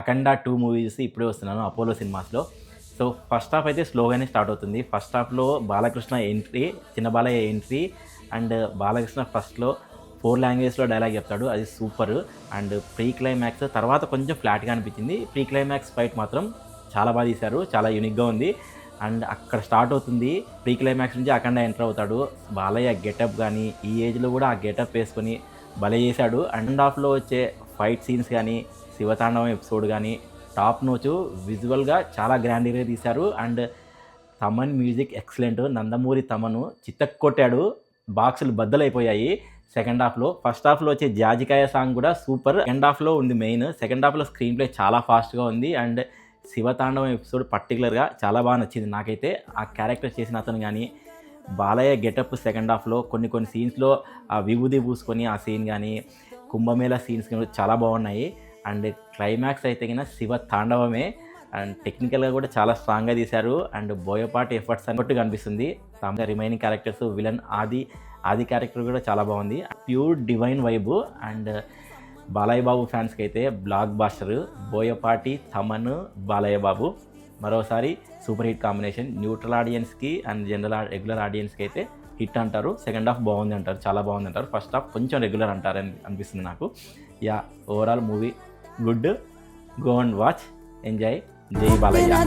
అఖండ 2 movies ఇప్పుడే వస్తున్నాను Apollo సినిమాస్లో. సో ఫస్ట్ హాఫ్ అయితే స్లోగానే స్టార్ట్ అవుతుంది. ఫస్ట్ హాఫ్లో బాలకృష్ణ ఎంట్రీ, చిన్న బాలయ్య ఎంట్రీ అండ్ బాలకృష్ణ ఫస్ట్లో 4 లాంగ్వేజ్లో డైలాగ్ చెప్తాడు, అది సూపర్. అండ్ ప్రీ క్లైమాక్స్ తర్వాత కొంచెం ఫ్లాట్గా అనిపించింది. ప్రీ క్లైమాక్స్ ఫైట్ మాత్రం చాలా బాగా తీశారు, చాలా యూనిక్గా ఉంది. అండ్ అక్కడ స్టార్ట్ అవుతుంది, ప్రీ క్లైమాక్స్ నుంచి అఖండ ఎంటర్ అవుతాడు. బాలయ్య గెటప్ కానీ ఈ ఏజ్లో కూడా ఆ గెటప్ వేసుకొని భలే చేశాడు. అండ్ హాఫ్లో వచ్చే ఫైట్ సీన్స్ కానీ శివతాండవం ఎపిసోడ్ కానీ టాప్ నోచు, విజువల్గా చాలా గ్రాండ్గా తీశారు. And Thaman music excellent. Nandamuri తమను చిత్తక్ కొట్టాడు, బాక్సులు బద్దలైపోయాయి సెకండ్ హాఫ్లో. ఫస్ట్ హాఫ్లో వచ్చే జాజికాయ సాంగ్ కూడా సూపర్. సెకండ్ హాఫ్లో ఉంది మెయిన్. సెకండ్ హాఫ్లో స్క్రీన్ ప్లే చాలా ఫాస్ట్గా ఉంది. అండ్ శివతాండవం ఎపిసోడ్ పర్టికులర్గా చాలా బాగా నచ్చింది నాకైతే. ఆ క్యారెక్టర్ చేసిన అతను కానీ బాలయ్య గెటప్ సెకండ్ హాఫ్లో కొన్ని సీన్స్లో ఆ విభూది పూసుకొని ఆ సీన్ కానీ కుంభమేళ సీన్స్ కానీ చాలా బాగున్నాయి. అండ్ క్లైమాక్స్ అయితే కన్నా శివ తాండవమే. అండ్ టెక్నికల్గా కూడా చాలా స్ట్రాంగ్గా తీశారు. అండ్ బోయపాటి ఎఫర్ట్స్ అన్నట్టు కనిపిస్తుంది. తమ remaining characters villain Aadi character కూడా చాలా బాగుంది. Pure divine vibe. And Balayya Babu ఫ్యాన్స్కి అయితే బ్లాక్ బాస్టర్. బోయపాటి, తమన్, బాలయ్య బాబు మరోసారి సూపర్ హిట్ కాంబినేషన్. న్యూట్రల్ ఆడియన్స్కి అండ్ రెగ్యులర్ ఆడియన్స్కి అయితే హిట్ అంటారు. సెకండ్ హాఫ్ బాగుంది అంటారు, చాలా బాగుంది అంటారు. ఫస్ట్ హాఫ్ కొంచెం రెగ్యులర్ అంటారని అనిపిస్తుంది నాకు. Yeah, overall movie good. Go and watch, enjoy. జై బాలయ్య.